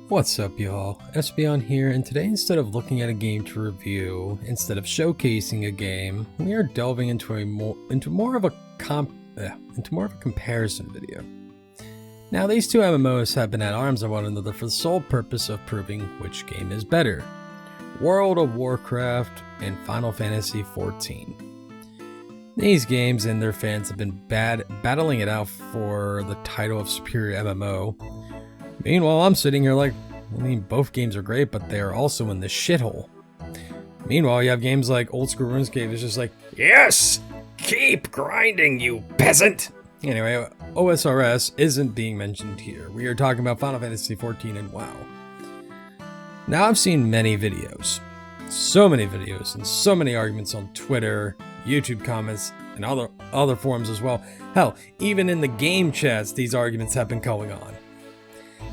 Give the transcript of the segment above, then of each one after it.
What's up, y'all? Espeon here, and today, instead of looking at a game to review, instead of showcasing a game, we are delving into more of a comparison video. Now, these two MMOs have been at arms with one another for the sole purpose of proving which game is better: World of Warcraft and Final Fantasy XIV. These games and their fans have been battling it out for the title of superior MMO. Meanwhile, I'm sitting here like, both games are great, but they're also in the shithole. Meanwhile, you have games like Old School RuneScape is just like, yes! Keep grinding, you peasant! Anyway, OSRS isn't being mentioned here. We are talking about Final Fantasy XIV and WoW. Now, I've seen many videos. So many videos and so many arguments on Twitter, YouTube comments, and other forums as well. Hell, even in the game chats, these arguments have been going on.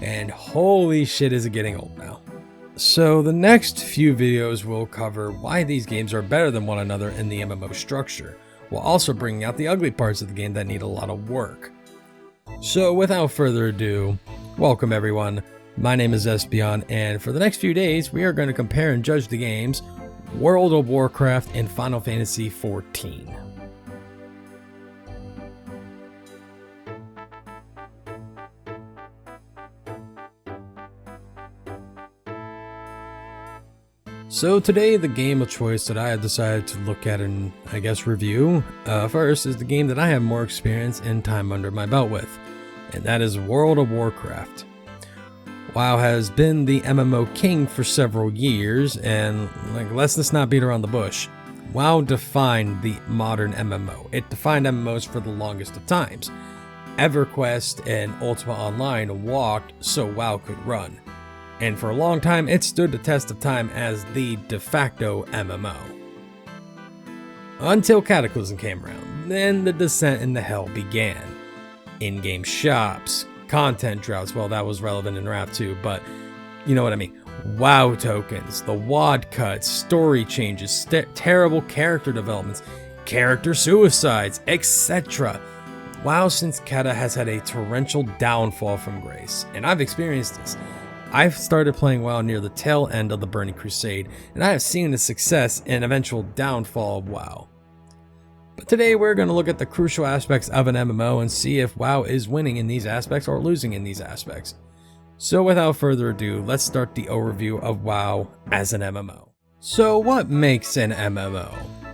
And holy shit, is it getting old now. So the next few videos will cover why these games are better than one another in the MMO structure, while also bringing out the ugly parts of the game that need a lot of work. So without further ado, welcome everyone. My name is Espeon, and for the next few days, we are going to compare and judge the games World of Warcraft and Final Fantasy XIV. So today, the game of choice that I have decided to look at and review first is the game that I have more experience and time under my belt with, and that is World of Warcraft. WoW has been the MMO king for several years, and let's not beat around the bush. WoW defined the modern MMO. It defined MMOs for the longest of times. EverQuest and Ultima Online walked so WoW could run. And for a long time, it stood the test of time as the de facto MMO. Until Cataclysm came around, then the descent into hell began. In-game shops, content droughts, well, that was relevant in Wrath too, but you know what I mean. WoW tokens, the WoD cuts, story changes, terrible character developments, character suicides, etc. WoW since Cata has had a torrential downfall from grace, and I've experienced this. I've started playing WoW near the tail end of the Burning Crusade, and I have seen the success and eventual downfall of WoW. But today we're going to look at the crucial aspects of an MMO and see if WoW is winning in these aspects or losing in these aspects. So without further ado, let's start the overview of WoW as an MMO. So what makes an MMO?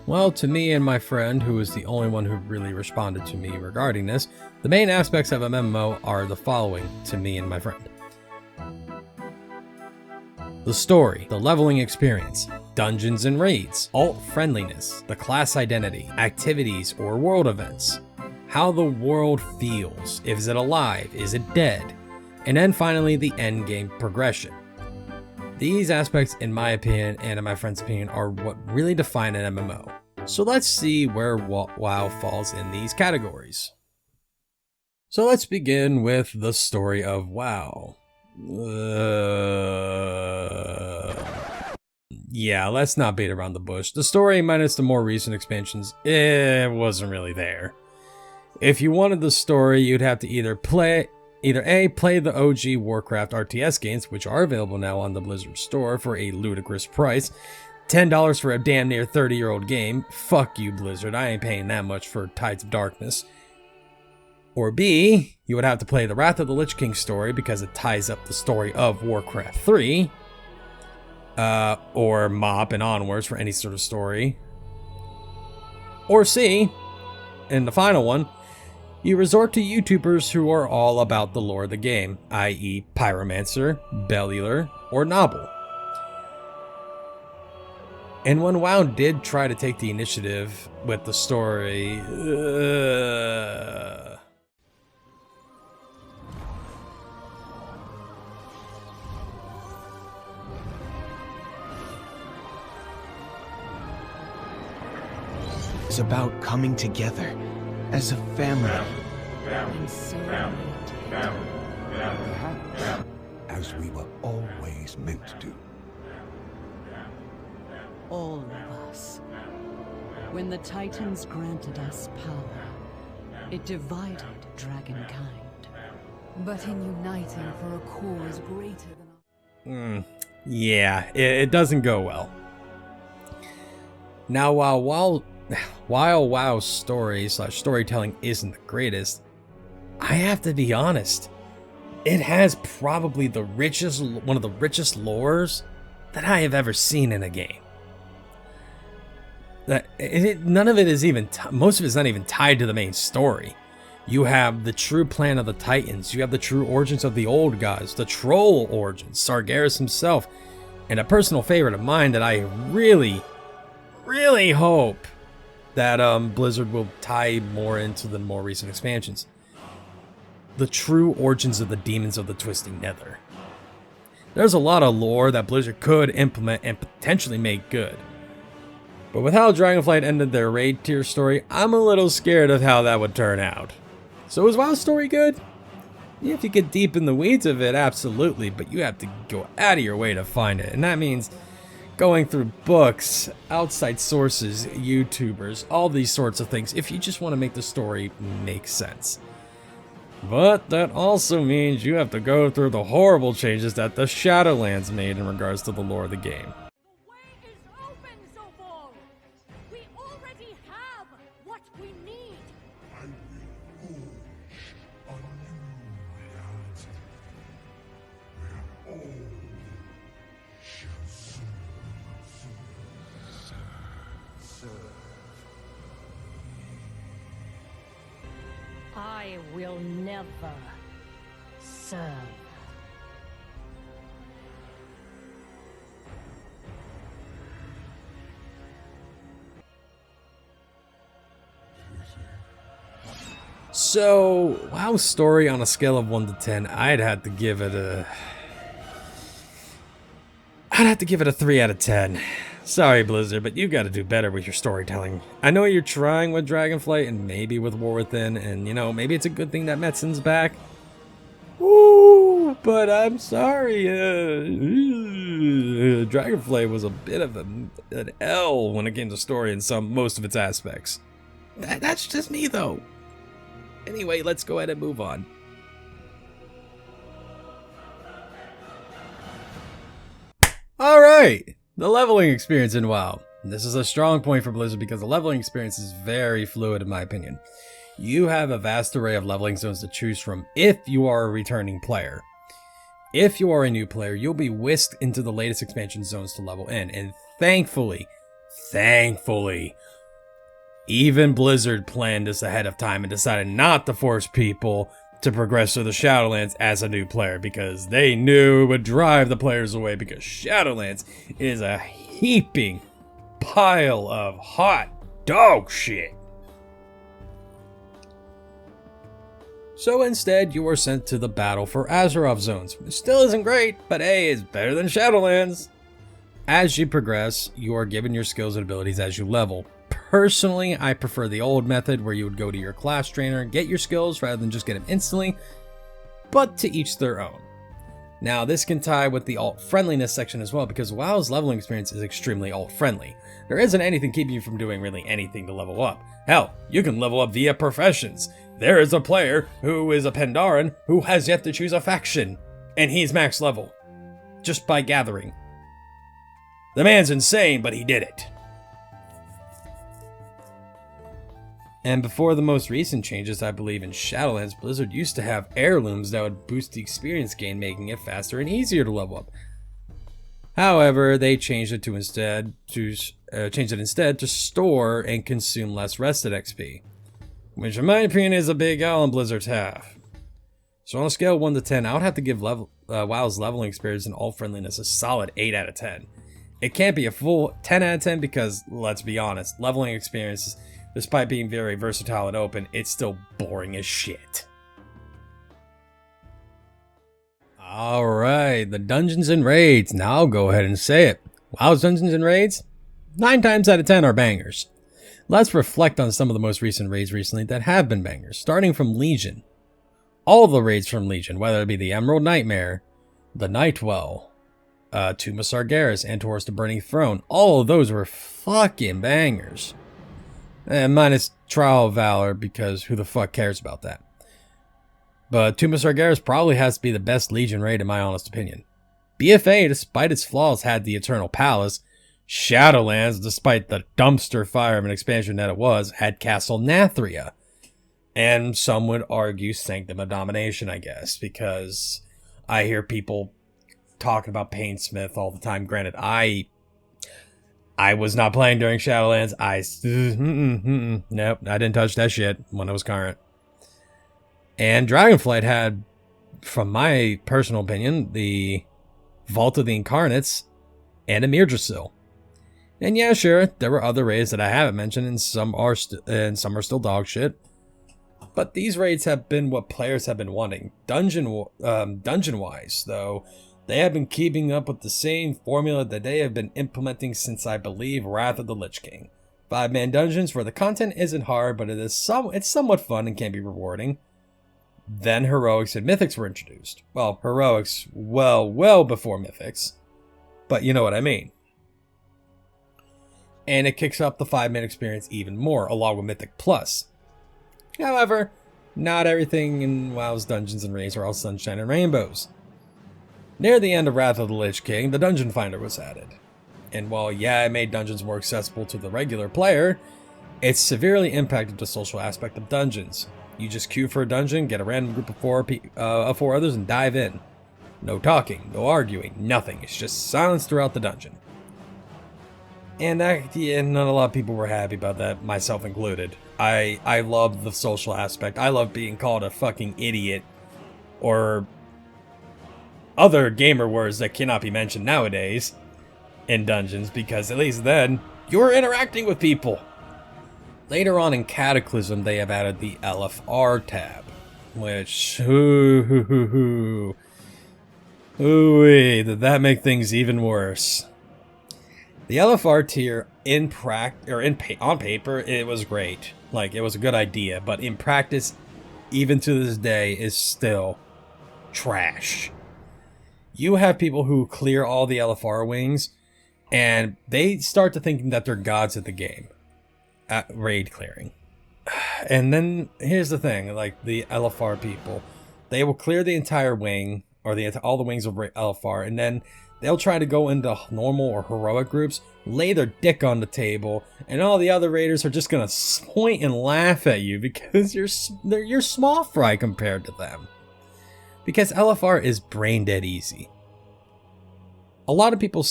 Well, to me and my friend, who is the only one who really responded to me regarding this, the main aspects of an MMO are the following to me and my friend. The story, the leveling experience, dungeons and raids, alt friendliness, the class identity, activities or world events, how the world feels, is it alive, is it dead, and then finally the endgame progression. These aspects, in my opinion and in my friend's opinion, are what really define an MMO. So let's see where WoW falls in these categories. So let's begin with the story of WoW. Yeah, let's not beat around the bush. The story, minus the more recent expansions, it wasn't really there. If you wanted the story, you'd have to either play the OG Warcraft RTS games, which are available now on the Blizzard store for a ludicrous price, $10 for a damn near 30-year-old game. Fuck you, Blizzard, I ain't paying that much for Tides of Darkness. Or B, you would have to play the Wrath of the Lich King story because it ties up the story of Warcraft 3. Or MoP and onwards for any sort of story. Or C, and the final one, you resort to YouTubers who are all about the lore of the game, i.e. Pyromancer, Bellular, or Nobble. And when WoW did try to take the initiative with the story, It's about coming together as a family. And so Perhaps as we were always meant to do. all of us. When the Titans granted us power, it divided dragonkind. But in uniting for a cause greater than Yeah, it doesn't go well. Now, while WoW's storytelling isn't the greatest, I have to be honest, it has probably one of the richest lores that I have ever seen in a game. None of it is even, most of it's not even tied to the main story. You have the true plan of the Titans, you have the true origins of the old gods, the troll origins, Sargeras himself, and a personal favorite of mine that I really hope that Blizzard will tie more into the more recent expansions. The true origins of the demons of the Twisting Nether. There's a lot of lore that Blizzard could implement and potentially make good. But with how Dragonflight ended their raid tier story, I'm a little scared of how that would turn out. So is WoW's story good? You have to get deep in the weeds of it, absolutely, but you have to go out of your way to find it. And that means going through books, outside sources, YouTubers, all these sorts of things, if you just want to make the story make sense. But that also means you have to go through the horrible changes that the Shadowlands made in regards to the lore of the game. The way is open, Zobor! We already have what we need! I will forge a new reality where all shall serve. I will never serve. So, WoW's story on a scale of 1 to 10, I'd have to give it a 3 out of 10. Sorry, Blizzard, but you gotta do better with your storytelling. I know you're trying with Dragonflight and maybe with War Within, and you know, maybe it's a good thing that Metzen's back. Woo! But I'm sorry, Dragonflight was a bit of an L when it came to story in most of its aspects. That's just me, though. Anyway, let's go ahead and move on. Alright! The leveling experience in WoW. This is a strong point for Blizzard because the leveling experience is very fluid in my opinion. You have a vast array of leveling zones to choose from if you are a returning player. If you are a new player, you'll be whisked into the latest expansion zones to level in, and thankfully, even Blizzard planned this ahead of time and decided not to force people to progress through the Shadowlands as a new player because they knew it would drive the players away because Shadowlands is a heaping pile of hot dog shit. So instead, you are sent to the Battle for Azeroth zones, which still isn't great, but hey, it's better than Shadowlands. As you progress, you are given your skills and abilities as you level. Personally, I prefer the old method where you would go to your class trainer, get your skills rather than just get them instantly, but to each their own. Now, this can tie with the alt-friendliness section as well because WoW's leveling experience is extremely alt-friendly. There isn't anything keeping you from doing really anything to level up. Hell, you can level up via professions. There is a player who is a Pandaren who has yet to choose a faction, and he's max level, just by gathering. The man's insane, but he did it. And before the most recent changes, I believe in Shadowlands, Blizzard used to have heirlooms that would boost the experience gain, making it faster and easier to level up. However, they changed it instead to store and consume less rested XP, which in my opinion is a big L on Blizzard's half. So on a scale of 1 to 10, I would have to give WoW's leveling experience and alt-friendliness a solid 8 out of 10. It can't be a full 10 out of 10 because, let's be honest, leveling experience, despite being very versatile and open, it's still boring as shit. Alright, the dungeons and raids. Now I'll go ahead and say it. WoW's dungeons and raids, 9 times out of 10 are bangers. Let's reflect on some of the most recent raids recently that have been bangers, starting from Legion. All of the raids from Legion, whether it be the Emerald Nightmare, the Nightwell, Tomb of Sargeras, and Towards the Burning Throne, all of those were fucking bangers. Minus Trial of Valor, because who the fuck cares about that? But Tomb of Sargeras probably has to be the best Legion raid in my honest opinion. BFA, despite its flaws, had the Eternal Palace. Shadowlands, despite the dumpster fire of an expansion that it was, had Castle Nathria. And some would argue Sanctum of Domination, I guess, because I hear people talking about Painsmith all the time. Granted, I was not playing during Shadowlands. Nope, I didn't touch that shit when it was current. And Dragonflight had, from my personal opinion, the Vault of the Incarnates and a Mirdrasil. And yeah, sure, there were other raids that I haven't mentioned, and some are still dog shit. But these raids have been what players have been wanting. Dungeon-wise, though, they have been keeping up with the same formula that they have been implementing since, I believe, Wrath of the Lich King. 5-man dungeons where the content isn't hard, but it's somewhat fun and can be rewarding. Then Heroics and Mythics were introduced. Well, Heroics well before Mythics, but you know what I mean. And it kicks up the 5-man experience even more, along with Mythic Plus. However, not everything in WoW's dungeons and raids are all sunshine and rainbows. Near the end of Wrath of the Lich King, the Dungeon Finder was added. And while, yeah, it made dungeons more accessible to the regular player, it severely impacted the social aspect of dungeons. You just queue for a dungeon, get a random group of four others, and dive in. No talking, no arguing, nothing. It's just silence throughout the dungeon. And not a lot of people were happy about that, myself included. I love the social aspect. I love being called a fucking idiot, or other gamer words that cannot be mentioned nowadays in dungeons, because at least then you're interacting with people. Later on in Cataclysm, they have added the LFR tab, which did that make things even worse? The LFR tier on paper, it was great. Like, it was a good idea, but in practice, even to this day, is still trash. You have people who clear all the LFR wings, and they start to thinking that they're gods at the game, at raid clearing. And then here's the thing, like the LFR people, they will clear the entire wing, or all the wings of LFR, and then they'll try to go into normal or heroic groups, lay their dick on the table, and all the other raiders are just gonna point and laugh at you because you're small fry compared to them. Because LFR is brain dead easy. A lot of people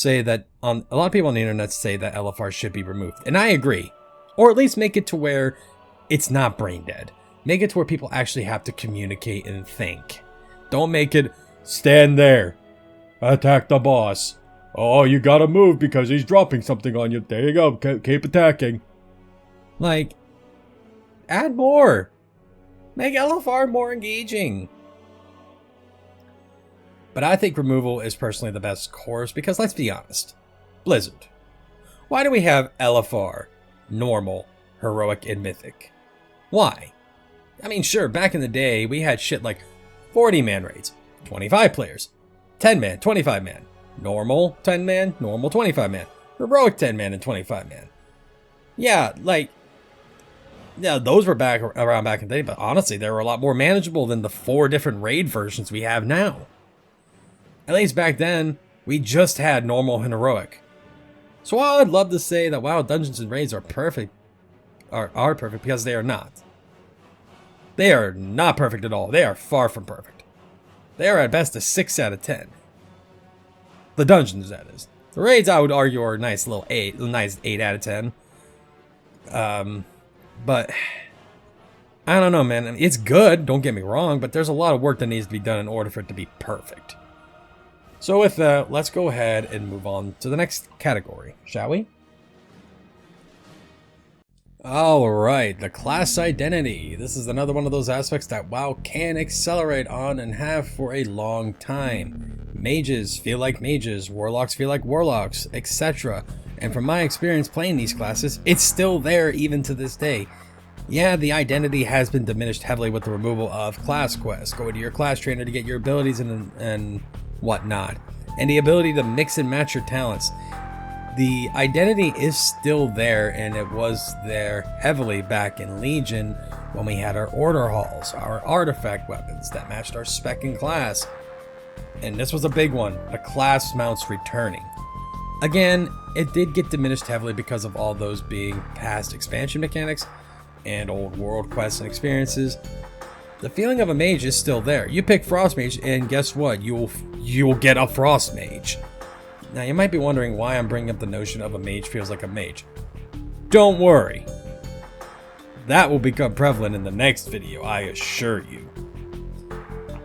on the internet say that LFR should be removed, and I agree. Or at least make it to where it's not brain dead. Make it to where people actually have to communicate and think. Don't make it stand there, attack the boss. Oh, you gotta move because he's dropping something on you. There you go, keep attacking. Like, add more. Make LFR more engaging. But I think removal is personally the best course because, let's be honest, Blizzard. Why do we have LFR, normal, heroic, and mythic? Why? I mean, sure, back in the day, we had shit like 40-man raids, 25 players, 10-man, 25-man, normal 10-man, normal 25-man, heroic 10-man, and 25-man. Yeah, like, yeah, those were around back in the day, but honestly, they were a lot more manageable than the 4 different raid versions we have now. At least back then, we just had normal and heroic. So while I'd love to say that WoW Dungeons and Raids are perfect, are perfect, because they are not. They are not perfect at all. They are far from perfect. They are at best a 6 out of 10. The dungeons, that is. The raids, I would argue, are a nice little 8, a nice 8 out of 10. But I don't know, man. I mean, it's good, don't get me wrong, but there's a lot of work that needs to be done in order for it to be perfect. So with that, let's go ahead and move on to the next category, shall we? Alright, the class identity. This is another one of those aspects that WoW can accelerate on and have for a long time. Mages feel like mages, warlocks feel like warlocks, etc. And from my experience playing these classes, it's still there even to this day. Yeah, the identity has been diminished heavily with the removal of class quests. Go to your class trainer to get your abilities and whatnot, and the ability to mix and match your talents. The identity is still there, and it was there heavily back in Legion when we had our order halls, our artifact weapons that matched our spec and class. And this was a big one, the class mounts returning. Again, it did get diminished heavily because of all those being past expansion mechanics and old world quests and experiences. The feeling of a mage is still there. You pick Frost Mage and guess what? You'll get a Frost Mage. Now you might be wondering why I'm bringing up the notion of a mage feels like a mage. Don't worry. That will become prevalent in the next video, I assure you.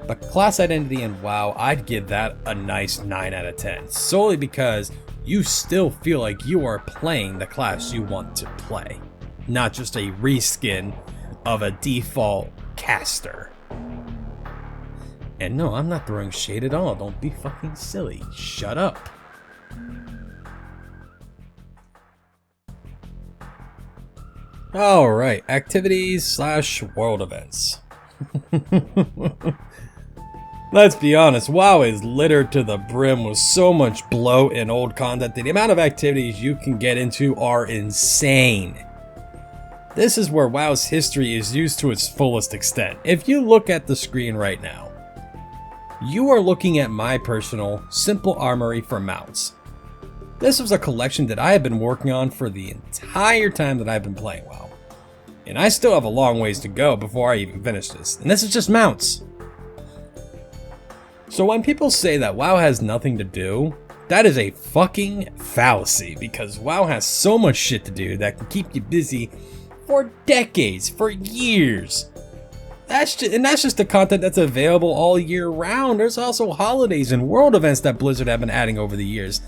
But class identity in WoW, I'd give that a nice 9 out of 10. Solely because you still feel like you are playing the class you want to play. Not just a reskin of a default caster. And no, I'm not throwing shade at all. Don't be fucking silly. Shut up. Alright, activities / world events. Let's be honest, WoW is littered to the brim with so much bloat and old content that the amount of activities you can get into are insane. This is where WoW's history is used to its fullest extent. If you look at the screen right now, you are looking at my personal simple armory for mounts. This was a collection that I have been working on for the entire time that I've been playing WoW. And I still have a long ways to go before I even finish this. And this is just mounts. So when people say that WoW has nothing to do, that is a fucking fallacy, because WoW has so much shit to do that can keep you busy for decades, for years. That's just the content that's available all year round. There's also holidays and world events that Blizzard have been adding over the years.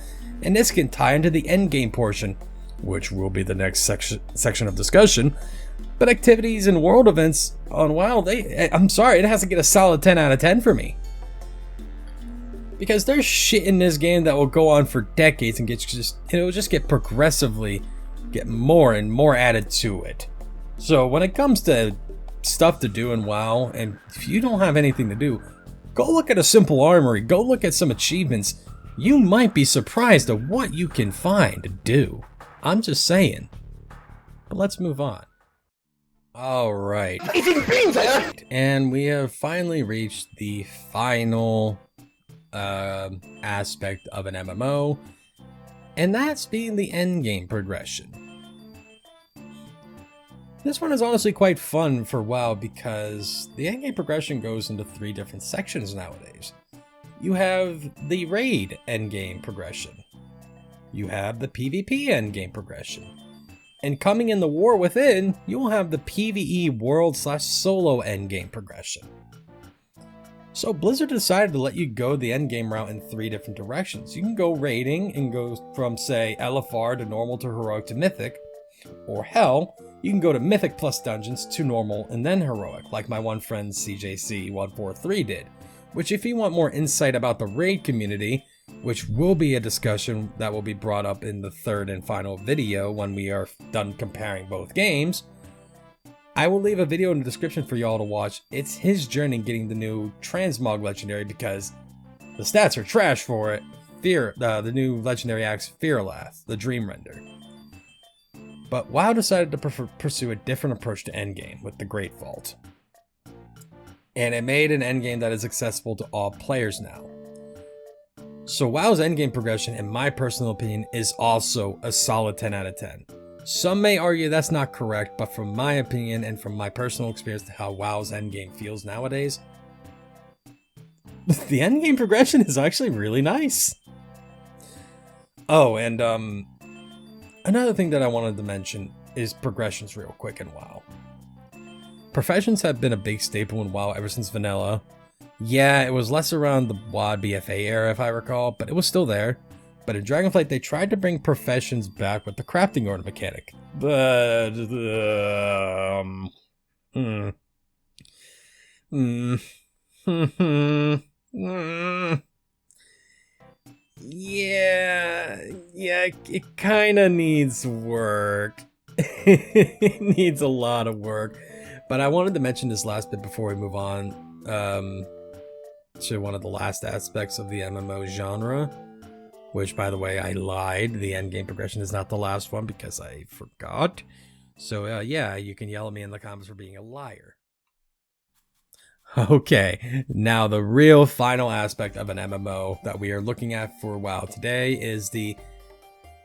And this can tie into the endgame portion, which will be the next section of discussion. But activities and world events on WoW, I'm sorry, it has to get a solid 10 out of 10 for me. Because there's shit in this game that will go on for decades and it'll just get progressively get more and more added to it. So when it comes to stuff to do in WoW, and if you don't have anything to do, go look at a simple armory, go look at some achievements. You might be surprised at what you can find to do. I'm just saying. But let's move on. Alright. And we have finally reached the final aspect of an MMO, and that's being the endgame progression. This one is honestly quite fun for WoW because the endgame progression goes into 3 different sections nowadays. You have the raid endgame progression. You have the PvP endgame progression. And coming in the war within, you will have the PvE world / solo endgame progression. So Blizzard decided to let you go the endgame route in 3 different directions. You can go raiding and go from, say, LFR to normal to heroic to mythic. Or hell, you can go to mythic plus dungeons to normal and then heroic, like my one friend CJC143 did. Which, if you want more insight about the raid community, which will be a discussion that will be brought up in the 3rd and final video when we are done comparing both games, I will leave a video in the description for y'all to watch. It's his journey getting the new Transmog legendary because the stats are trash for it. The new legendary axe Fearlath, the Dream Render. But WoW decided to pursue a different approach to endgame with the Great Vault. And it made an endgame that is accessible to all players now. So WoW's endgame progression, in my personal opinion, is also a solid 10 out of 10. Some may argue that's not correct, but from my opinion and from my personal experience to how WoW's endgame feels nowadays, the endgame progression is actually really nice. Oh, and another thing that I wanted to mention is progressions real quick in WoW. Professions have been a big staple in WoW ever since vanilla. Yeah, it was less around the WoD BFA era if I recall, but it was still there. But in Dragonflight, they tried to bring professions back with the crafting order mechanic. But, yeah, it kinda needs work. It needs a lot of work. But I wanted to mention this last bit before we move on to one of the last aspects of the MMO genre. Which, by the way, I lied. The endgame progression is not the last one because I forgot. So, yeah, you can yell at me in the comments for being a liar. Okay, now the real final aspect of an MMO that we are looking at for WoW today is the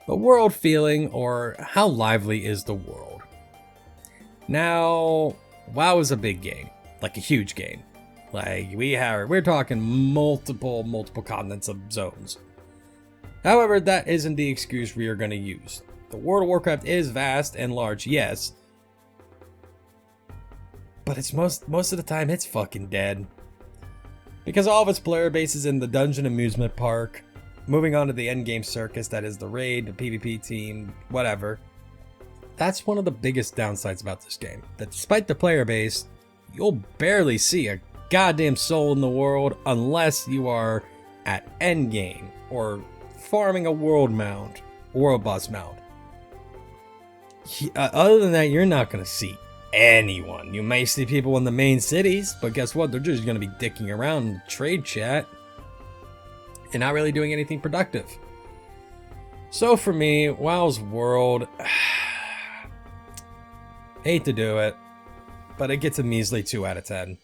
world feeling, or how lively is the world. Now, WoW is a big game, like a huge game. Like we're talking multiple continents of zones. However, that isn't the excuse we are going to use. The World of Warcraft is vast and large, yes, but it's most of the time it's fucking dead. Because all of its player base is in the dungeon amusement park, moving on to the endgame circus that is the raid, the PvP team, whatever. That's one of the biggest downsides about this game, that despite the player base, you'll barely see a goddamn soul in the world unless you are at endgame or farming a world boss mound. Other than that, you're not going to see anyone. You may see people in the main cities, but guess what? They're just going to be dicking around in the trade chat and not really doing anything productive. So for me, WoW's world, hate to do it, but it gets a measly 2 out of 10.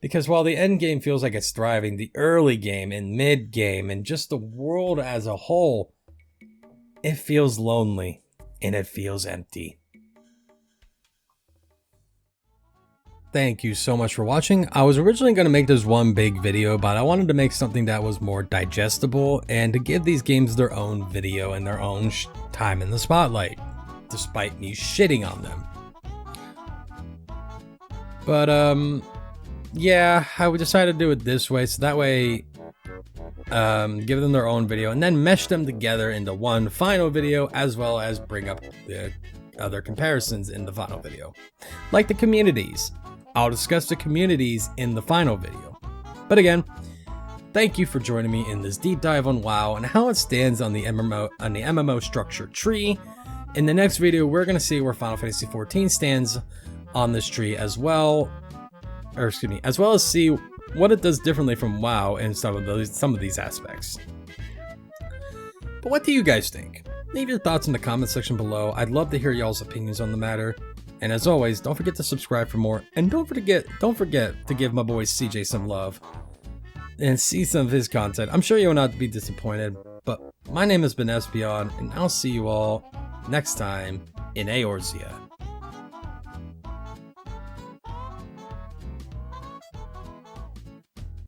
Because while the end game feels like it's thriving, the early game and mid game and just the world as a whole, it feels lonely and it feels empty. Thank you so much for watching. I was originally going to make this one big video, but I wanted to make something that was more digestible and to give these games their own video and their own time in the spotlight, despite me shitting on them. But yeah, I would decide to do it this way, so that way give them their own video and then mesh them together into one final video, as well as bring up the other comparisons in the final video, like the communities. I'll discuss the communities in the final video. But again, thank you for joining me in this deep dive on WoW and how it stands on the MMO structure tree. In the next video, we're going to see where Final Fantasy XIV stands on this tree as well, as well as see what it does differently from WoW in some of these aspects. But what do you guys think? Leave your thoughts in the comment section below. I'd love to hear y'all's opinions on the matter. And as always, don't forget to subscribe for more, and don't forget to give my boy CJ some love and see some of his content. I'm sure you will not be disappointed. But my name has been Espion, and I'll see you all next time in Eorzea.